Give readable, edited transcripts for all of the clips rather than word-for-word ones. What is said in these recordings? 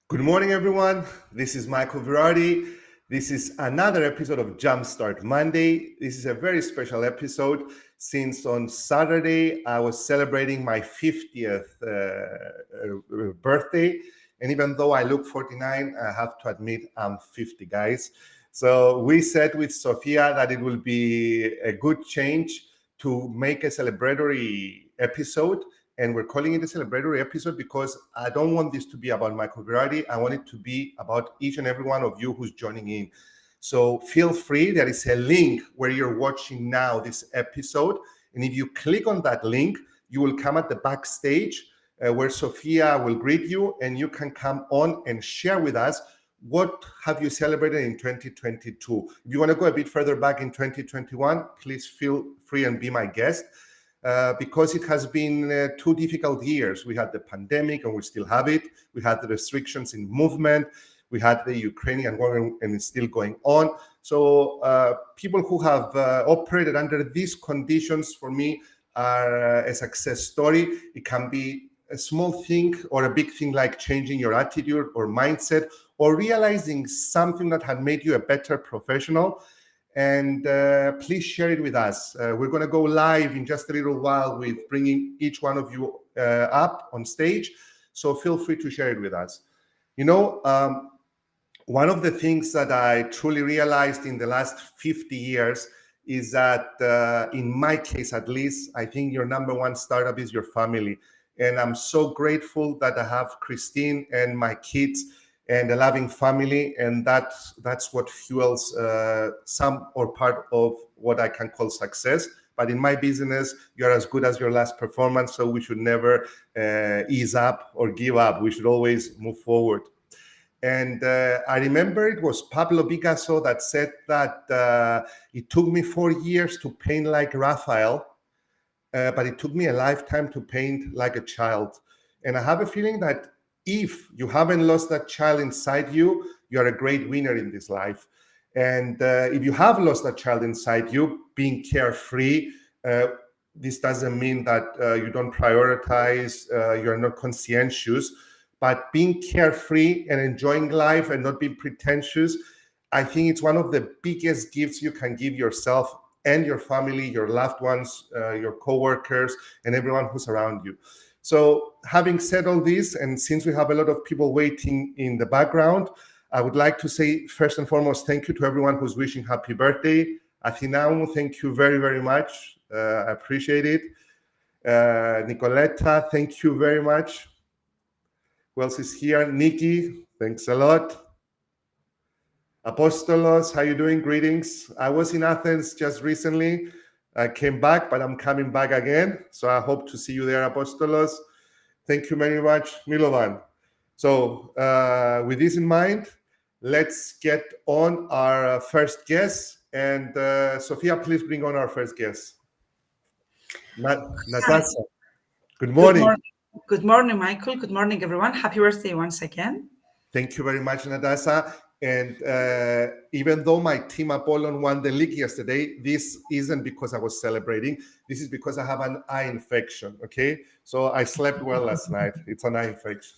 Good morning, everyone. This is Michael Virardi. This is another episode of Jumpstart Monday. This is a very special episode since on Saturday I was celebrating my 50th birthday. And even though I look 49, I have to admit I'm 50, guys. So we said with Sofia that it will be a good change to make a celebratory episode. And we're calling it a celebratory episode because I don't want this to be about Michael Virardi. I want it to be about each and every one of you who's joining in. So feel free. There is a link where you're watching now this episode. And if you click on that link, you will come at the backstage where Sofia will greet you, and you can come on and share with us what have you celebrated in 2022. If you want to go a bit further back in 2021, please feel free and be my guest. Because it has been 2 difficult years. We had the pandemic and we still have it. We had the restrictions in movement. We had the Ukrainian war and it's still going on. So people who have operated under these conditions for me are a success story. It can be a small thing or a big thing like changing your attitude or mindset or realizing something that had made you a better professional. And please share it with us. We're going to go live in just a little while with bringing each one of you up on stage. So feel free to share it with us. You know, one of the things that I truly realized in the last 50 years is that in my case, at least, I think your number one startup is your family. And I'm so grateful that I have Christine and my kids and a loving family, and that's what fuels some or part of what I can call success. But in my business, you're as good as your last performance, so we should never ease up or give up. We should always move forward. And I remember it was Pablo Picasso that said that it took me 4 years to paint like Raphael, but it took me a lifetime to paint like a child. And I have a feeling that if you haven't lost that child inside you, you're a great winner in this life. And if you have lost that child inside you, being carefree, this doesn't mean that you don't prioritize, you're not conscientious, but being carefree and enjoying life and not being pretentious, I think it's one of the biggest gifts you can give yourself and your family, your loved ones, your coworkers, and everyone who's around you. So having said all this, and since we have a lot of people waiting in the background, I would like to say first and foremost, thank you to everyone who's wishing happy birthday. Athinau, thank you very, very much. I appreciate it. Nicoletta, thank you very much. Who else is here? Nikki, thanks a lot. Apostolos, how you doing? Greetings. I was in Athens just recently. I came back, but I'm coming back again. So I hope to see you there, Apostolos. Thank you very much, Milovan. So with this in mind, let's get on our first guest. And Sofia, please bring on our first guest. Natasha, good morning. Good morning, Michael. Good morning, everyone. Happy birthday once again. Thank you very much, Natasha. And even though my team Apollon won the league yesterday, this isn't because I was celebrating. This is because I have an eye infection, okay? So I slept well last night. It's an eye infection.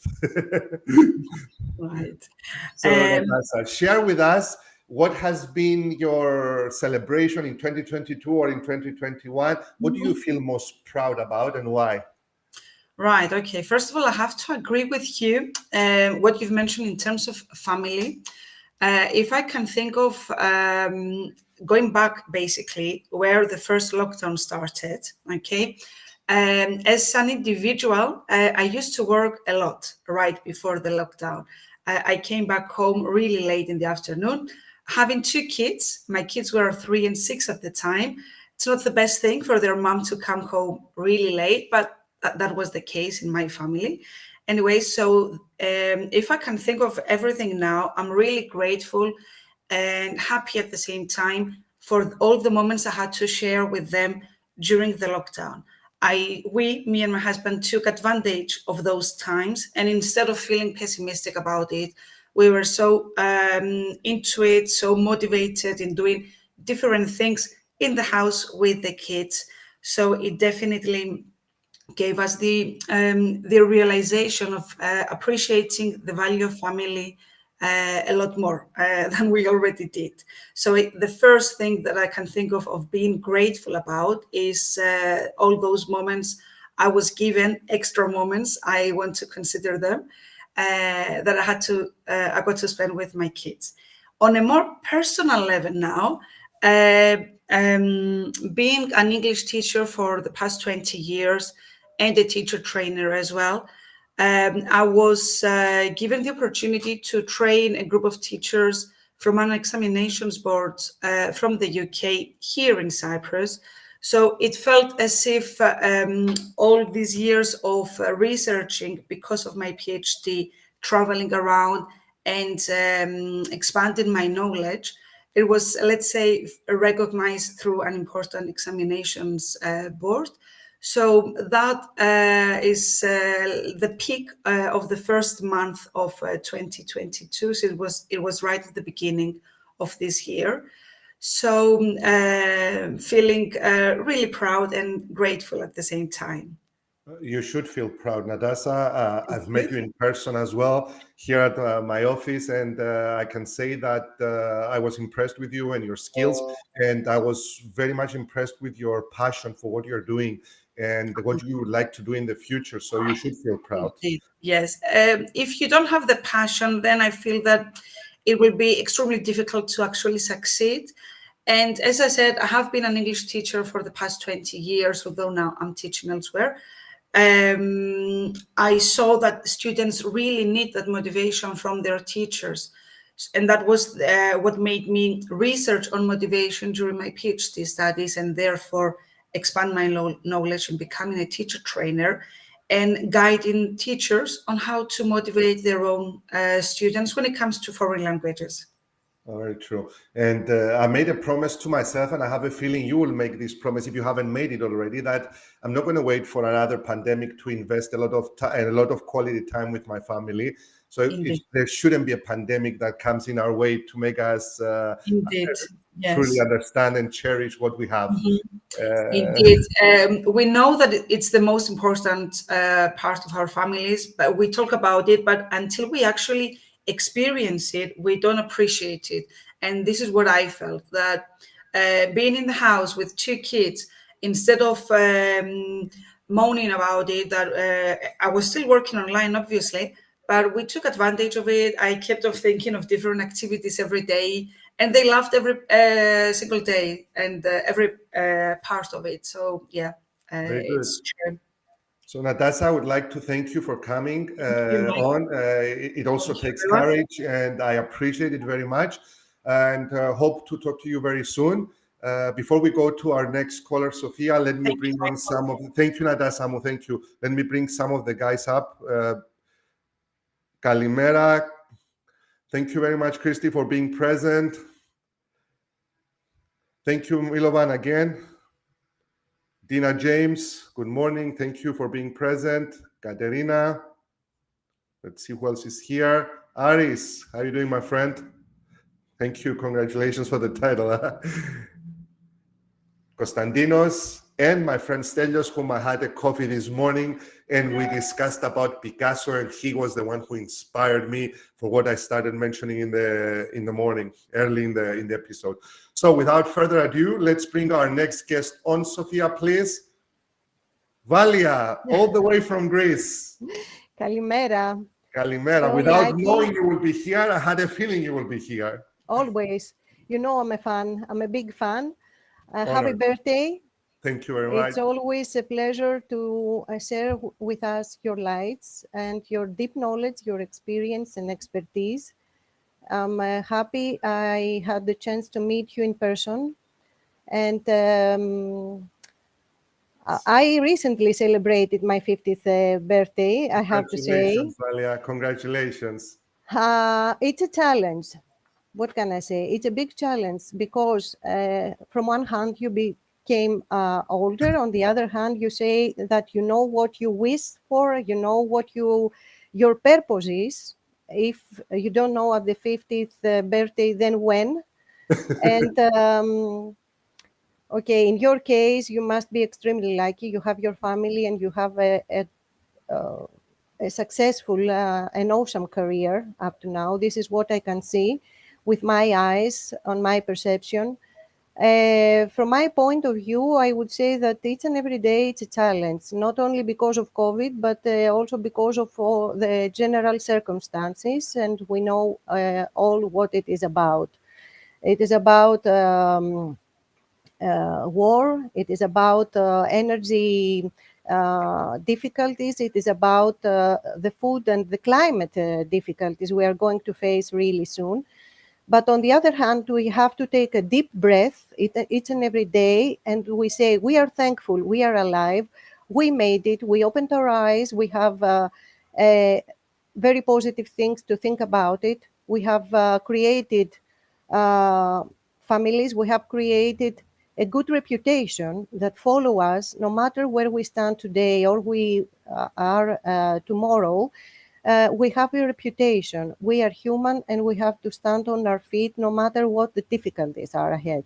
Right. So Natasha, share with us what has been your celebration in 2022 or in 2021. What do you feel most proud about and why? Right. Okay. First of all, I have to agree with you. What you've mentioned in terms of family. If I can think of going back, basically, where the first lockdown started, okay? As an individual, I used to work a lot right before the lockdown. I came back home really late in the afternoon. Having 2 kids, my kids were 3 and 6 at the time. It's not the best thing for their mom to come home really late, but that was the case in my family. Anyway, so if I can think of everything now, I'm really grateful and happy at the same time for all the moments I had to share with them during the lockdown. Me and my husband took advantage of those times, and instead of feeling pessimistic about it, we were so into it, so motivated in doing different things in the house with the kids. So it definitely gave us the realization of appreciating the value of family a lot more than we already did. So the first thing that I can think of being grateful about is all those moments I was given, extra moments, I want to consider them, that I got to spend with my kids. On a more personal level now, being an English teacher for the past 20 years and a teacher trainer as well, I was given the opportunity to train a group of teachers from an examinations board from the UK here in Cyprus. So it felt as if all these years of researching because of my PhD, traveling around and expanding my knowledge, it was, let's say, recognized through an important examinations board. So that is the peak of the first month of 2022. So it was right at the beginning of this year. So feeling really proud and grateful at the same time. You should feel proud, Nadasa. I've met you in person as well here at my office, and I can say that I was impressed with you and your skills, and I was very much impressed with your passion for what you're doing and what you would like to do in the future. So you should feel proud. Yes. If you don't have the passion, then I feel that it will be extremely difficult to actually succeed. And as I said, I have been an English teacher for the past 20 years, although now I'm teaching elsewhere. I saw that students really need that motivation from their teachers. And that was what made me research on motivation during my PhD studies, and therefore expand my knowledge in becoming a teacher trainer and guiding teachers on how to motivate their own students when it comes to foreign languages. Very true. And I made a promise to myself, and I have a feeling you will make this promise if you haven't made it already, that I'm not going to wait for another pandemic to invest a lot of time and a lot of quality time with my family. So there shouldn't be a pandemic that comes in our way to make us truly understand and cherish what we have. Indeed. We know that it's the most important part of our families, but we talk about it, but until we actually experience it, we don't appreciate it. And this is what I felt, that being in the house with two kids, instead of moaning about it, that I was still working online, obviously, but we took advantage of it. I kept on thinking of different activities every day, and they loved every single day and every part of it. So yeah, it's true. So Natasha, I would like to thank you for coming on. It also takes courage, and I appreciate it very much, and hope to talk to you very soon. Before we go to our next caller, Sophia, let me bring on some of the, thank you, Natasha, thank you. Let me bring some of the guys up. Kalimera. Thank you very much, Christy, for being present. Thank you, Milovan, again. Dina James, good morning. Thank you for being present. Katerina. Let's see who else is here. Aris, how are you doing, my friend? Thank you. Congratulations for the title. Konstantinos and my friend Stelios, whom I had a coffee this morning, and we discussed about Picasso, and he was the one who inspired me for what I started mentioning in the morning, early in the episode. So without further ado, let's bring our next guest on, Sophia, please. Valia, all the way from Greece. Kalimera. Kalimera. So without knowing you will be here, I had a feeling you will be here. Always. You know I'm a fan. I'm a big fan. Happy birthday. Thank you very much. It's always a pleasure to share with us your lights and your deep knowledge, your experience and expertise. I'm happy I had the chance to meet you in person. And I recently celebrated my 50th birthday, I have to say. Congratulations, Valia. Congratulations. It's a challenge. What can I say? It's a big challenge because from one hand, you became older. On the other hand, you say that you know what you wish for, you know what your purpose is. If you don't know at the 50th birthday, then when? And Okay, in your case, you must be extremely lucky. You have your family and you have a successful and awesome career up to now. This is what I can see with my eyes on my perception. From my point of view, I would say that each and every day it's a challenge, not only because of COVID, but also because of all the general circumstances, and we know all what it is about. It is about war, it is about energy difficulties, it is about the food and the climate difficulties we are going to face really soon. But on the other hand, we have to take a deep breath each and every day, and we say, we are thankful, we are alive, we made it, we opened our eyes, we have very positive things to think about it. We have created families, we have created a good reputation that follow us no matter where we stand today or we are tomorrow. We have a reputation. We are human and we have to stand on our feet no matter what the difficulties are ahead.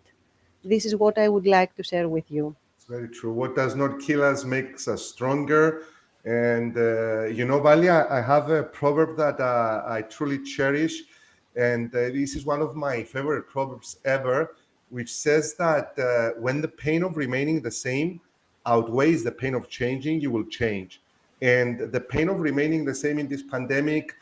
This is what I would like to share with you. It's very true. What does not kill us makes us stronger. And, Valia, I have a proverb that I truly cherish. And this is one of my favorite proverbs ever, which says that when the pain of remaining the same outweighs the pain of changing, you will change. And the pain of remaining the same in this pandemic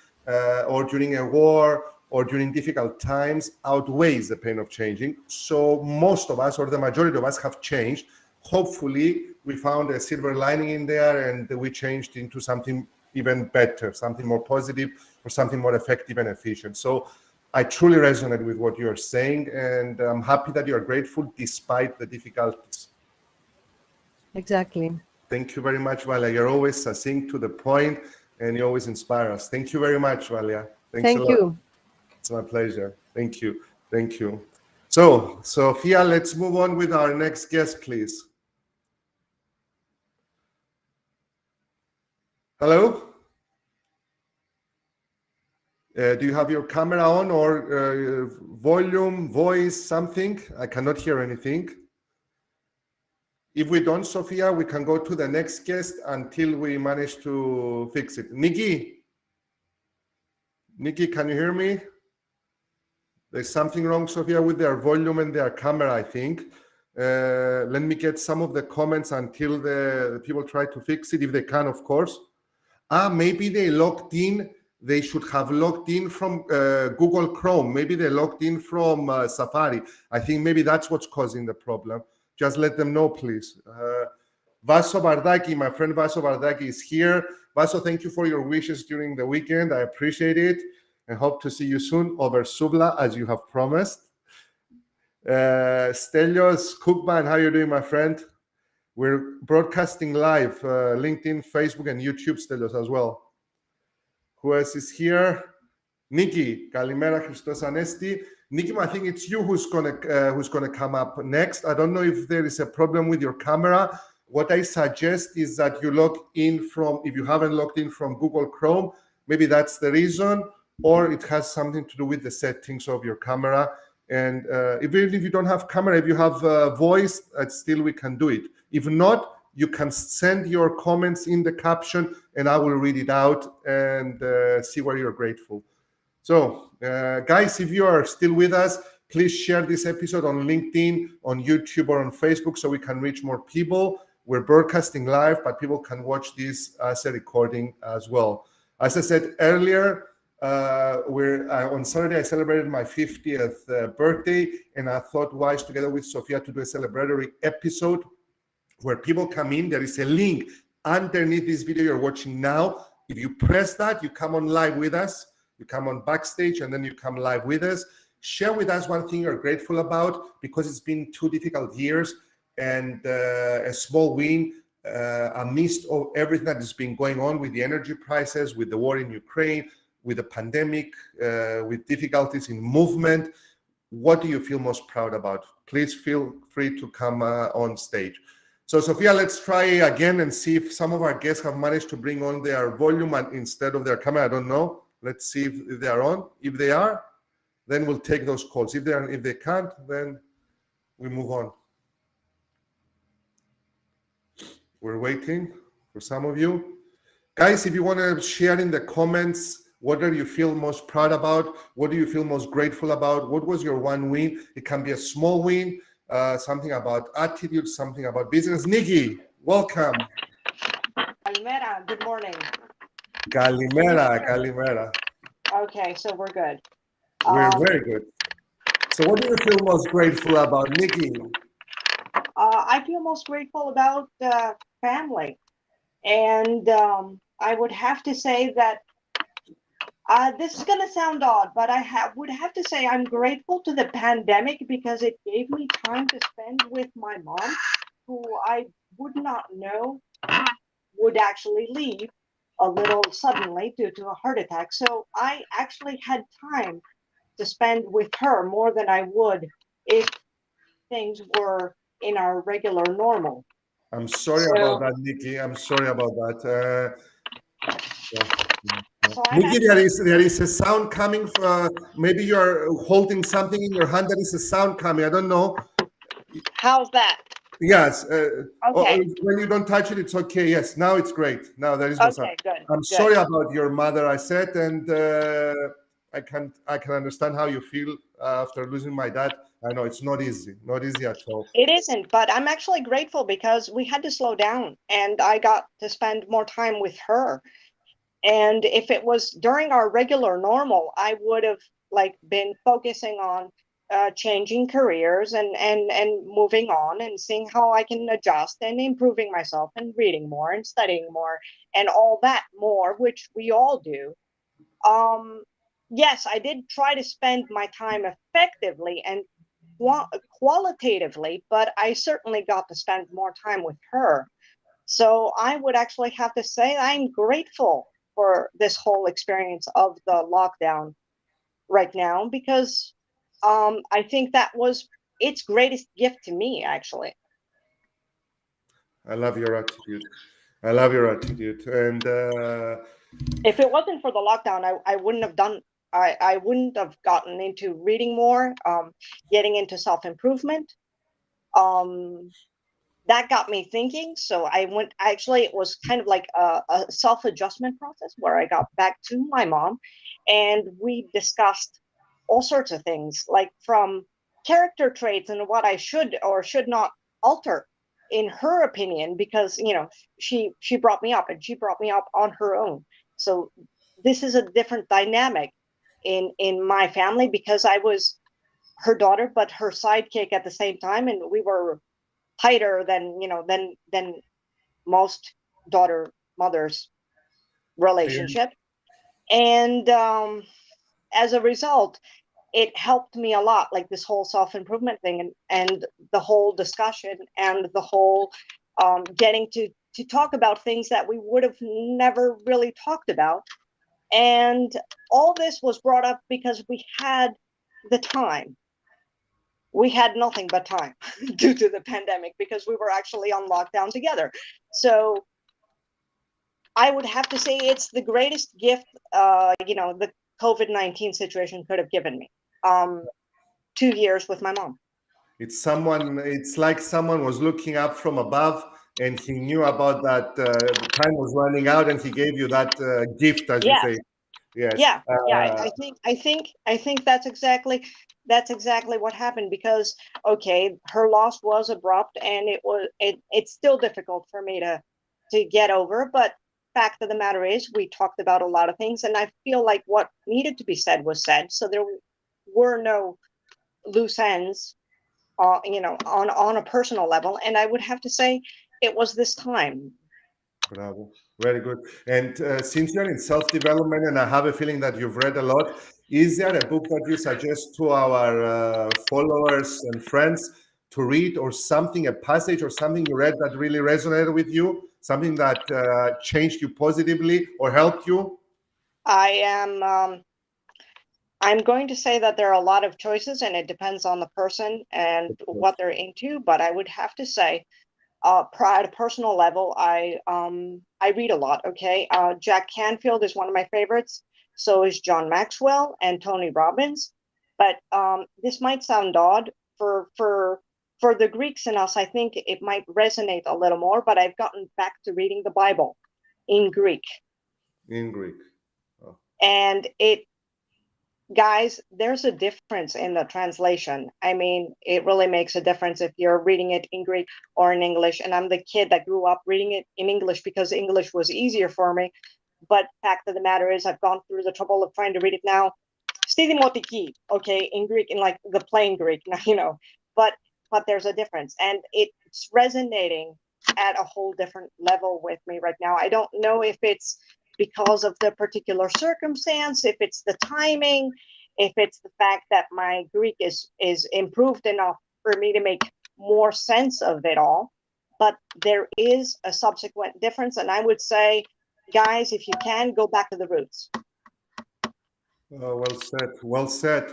or during a war or during difficult times outweighs the pain of changing. So most of us, or the majority of us, have changed. Hopefully, we found a silver lining in there and we changed into something even better, something more positive, or something more effective and efficient. So I truly resonate with what you're saying, and I'm happy that you're grateful despite the difficulties. Exactly. Thank you very much, Valia. You're always succinct, to the point, and you always inspire us. Thank you very much, Valia. Thanks Thank a lot. you. It's my pleasure. Thank you. Thank you. So, Sophia, let's move on with our next guest, please. Hello? Do you have your camera on or volume, voice, something? I cannot hear anything. If we don't, Sophia, we can go to the next guest until we manage to fix it. Nikki, can you hear me? There's something wrong, Sophia, with their volume and their camera, I think. Let me get some of the comments until the people try to fix it, if they can, of course. Maybe they logged in. They should have logged in from Google Chrome. Maybe they logged in from Safari. I think maybe that's what's causing the problem. Just let them know, please. Vaso Bardaki, my friend Vaso Bardaki is here. Vaso, thank you for your wishes during the weekend. I appreciate it and hope to see you soon over Subla, as you have promised. Stelios Cookman, how are you doing, my friend? We're broadcasting live, LinkedIn, Facebook, and YouTube, Stelios, as well. Who else is here? Nikki, Kalimera Christos Anesti. Nikki, I think it's you who's gonna come up next. I don't know if there is a problem with your camera. What I suggest is that you log in from, if you haven't logged in from Google Chrome, maybe that's the reason, or it has something to do with the settings of your camera. And even if you don't have camera, if you have voice, still we can do it. If not, you can send your comments in the caption and I will read it out and see where you're grateful. So, guys, if you are still with us, please share this episode on LinkedIn, on YouTube, or on Facebook so we can reach more people. We're broadcasting live, but people can watch this as a recording as well. As I said earlier, on Saturday, I celebrated my 50th birthday, and I thought wise, together with Sophia, to do a celebratory episode where people come in. There is a link underneath this video you're watching now. If you press that, you come on live with us. You come on backstage and then you come live with us. Share with us one thing you're grateful about, because it's been 2 difficult years, and a small win amidst of everything that has been going on with the energy prices, with the war in Ukraine, with the pandemic, with difficulties in movement. What do you feel most proud about? Please feel free to come on stage. So, Sophia, let's try again and see if some of our guests have managed to bring on their volume instead of their camera. I don't know. Let's see if they are on. If they are, then we'll take those calls. If they can't, then we move on. We're waiting for some of you. Guys, if you want to share in the comments, what do you feel most proud about? What do you feel most grateful about? What was your one win? It can be a small win, something about attitude, something about business. Nikki, welcome. Calimera, good morning. Calimera, Calimera. Okay, so we're good. We're very good. So what do you feel most grateful about, Nikki? I feel most grateful about family. And I would have to say that this is going to sound odd, but I would have to say I'm grateful to the pandemic because it gave me time to spend with my mom, who I would not know would actually leave a little suddenly due to a heart attack. So I actually had time to spend with her more than I would if things were in our regular normal. I'm sorry about that, Nikki. I'm sorry about that. Nikki, there is a sound coming from, maybe you're holding something in your hand. There is a sound coming. I don't know. How's that? Yes. Okay. When you don't touch it, it's okay. Yes. Now it's great. Now there is no sound. Okay, good. I'm sorry about your mother, I said, and I can understand how you feel after losing my dad. I know it's not easy at all. It isn't, but I'm actually grateful because we had to slow down and I got to spend more time with her. And if it was during our regular normal, I would have been focusing on changing careers and moving on and seeing how I can adjust and improving myself and reading more and studying more and all that more, which we all do. Yes, I did try to spend my time effectively and qualitatively, but I certainly got to spend more time with her. So I would actually have to say I'm grateful for this whole experience of the lockdown right now because I think that was its greatest gift to me, actually. I love your attitude. I love your attitude. And if it wasn't for the lockdown, I wouldn't have done. I wouldn't have gotten into reading more, getting into self-improvement. That got me thinking. So I went, actually, it was kind of like a self-adjustment process where I got back to my mom and we discussed all sorts of things, like from character traits and what I should or should not alter in her opinion, because, she brought me up and she brought me up on her own. So this is a different dynamic in my family because I was her daughter, but her sidekick at the same time. And we were tighter than than most daughter mothers relationship. And as a result, it helped me a lot, like this whole self-improvement thing and the whole discussion and the whole getting to talk about things that we would have never really talked about. And all this was brought up because we had the time. We had nothing but time due to the pandemic because we were actually on lockdown together. So I would have to say it's the greatest gift, the COVID-19 situation could have given me. 2 years with my mom. It's like someone was looking up from above and he knew about that time was running out and he gave you that gift, as you say. Yes. Yeah. I think that's exactly what happened because, okay, her loss was abrupt and it's still difficult for me to get over. But fact of the matter is we talked about a lot of things and I feel like what needed to be said was said. So there were no loose ends, on a personal level. And I would have to say it was this time. Bravo. Very good. And since you're in self-development, and I have a feeling that you've read a lot, is there a book that you suggest to our followers and friends to read, or something, a passage or something you read that really resonated with you, something that changed you positively or helped you? I'm going to say that there are a lot of choices and it depends on the person and what they're into, but I would have to say, at a personal level, I read a lot. Okay, Jack Canfield is one of my favorites. So is John Maxwell and Tony Robbins. But this might sound odd for for the Greeks in us, I think it might resonate a little more, but I've gotten back to reading the Bible in Greek. In Greek. Oh. And guys, there's a difference in the translation. I mean, it really makes a difference if you're reading it in Greek or in English. And I'm the kid that grew up reading it in English because English was easier for me. But fact of the matter is, I've gone through the trouble of trying to read it now. Στη Δημοτική, okay, in Greek, in like the plain Greek, you know, but there's a difference, and it's resonating at a whole different level with me right now. I don't know if it's because of the particular circumstance, if it's the timing, if it's the fact that my Greek is improved enough for me to make more sense of it all. But there is a subsequent difference, and I would say, guys, if you can, go back to the roots. Well said. Well said.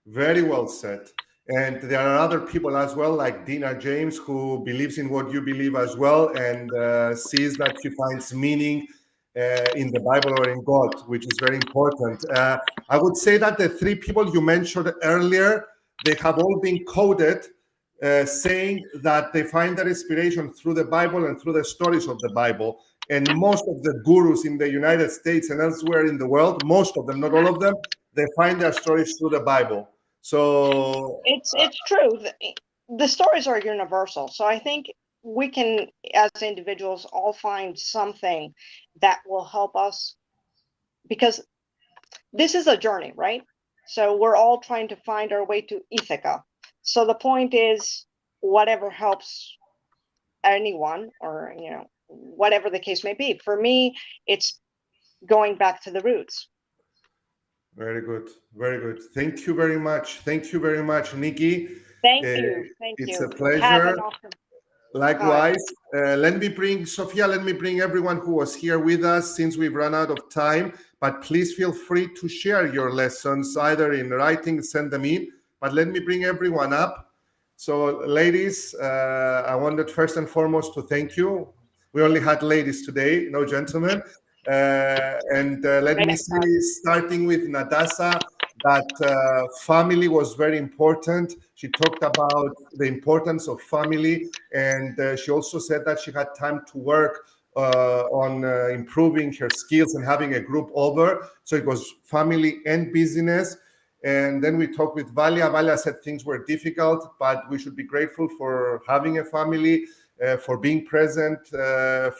Very well said. And there are other people as well, like Dina James, who believes in what you believe as well, and sees that she finds meaning in the Bible or in God, which is very important. I would say that the three people you mentioned earlier, they have all been quoted saying that they find their inspiration through the Bible and through the stories of the Bible. And most of the gurus in the United States and elsewhere in the world, most of them, not all of them, they find their stories through the Bible. So it's true. The stories are universal. So I think we can, as individuals, all find something that will help us, because this is a journey, right? So we're all trying to find our way to Ithaca. So the point is, whatever helps anyone, or, you know, whatever the case may be. For me, it's going back to the roots. Very good. Very good. Thank you very much. Thank you very much, Nikki. Thank you. Thank it's you. a pleasure. Have an awesome Likewise. Let me bring Sophia, let me bring everyone who was here with us, since we've run out of time. But please feel free to share your lessons, either in writing, send them in. But let me bring everyone up. So ladies, I wanted first and foremost to thank you. We only had ladies today, no gentlemen. Let me see, starting with Nadasa, that family was very important. She talked about the importance of family, and she also said that she had time to work on improving her skills and having a group over. So it was family and business. And then we talked with Valia. Valia said things were difficult, but we should be grateful for having a family, for being present,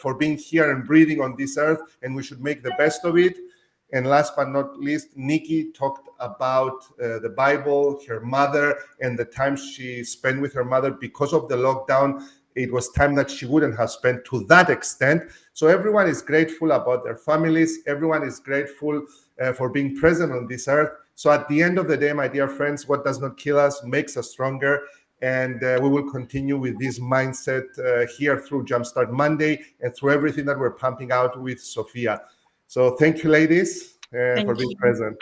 for being here and breathing on this earth, and we should make the best of it. And last but not least, Nikki talked about the Bible, her mother, and the time she spent with her mother. Because of the lockdown, it was time that she wouldn't have spent to that extent. So everyone is grateful about their families. Everyone is grateful for being present on this earth. So at the end of the day, my dear friends, what does not kill us makes us stronger. And we will continue with this mindset here through Jumpstart Monday and through everything that we're pumping out with Sophia. So thank you, ladies, for being present.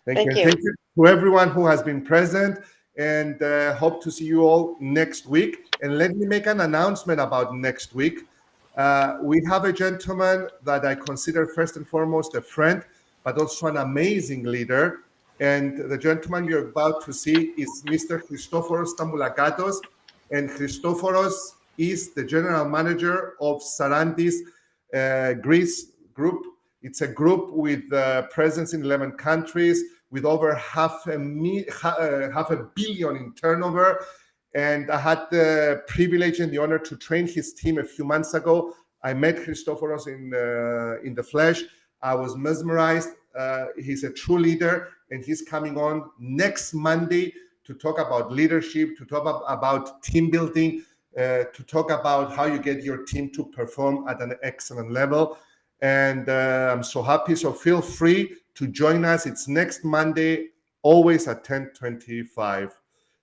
Thank you. Thank you to everyone who has been present, and hope to see you all next week. And let me make an announcement about next week. We have a gentleman that I consider first and foremost a friend, but also an amazing leader. And the gentleman you're about to see is Mr. Christoforos Stamula Gatos. And Christoforos is the general manager of Sarantis Greece Group. It's a group with presence in 11 countries, with over half a billion in turnover. And I had the privilege and the honor to train his team a few months ago. I met Christoforos in the flesh. I was mesmerized. He's a true leader, and he's coming on next Monday to talk about leadership, to talk about team building, to talk about how you get your team to perform at an excellent level. And I'm so happy. So feel free to join us. It's next Monday, always at 10:25.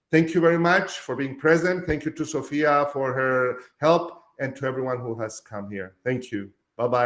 Thank you very much for being present. Thank you to Sophia for her help, and to everyone who has come here. Thank you. Bye-bye.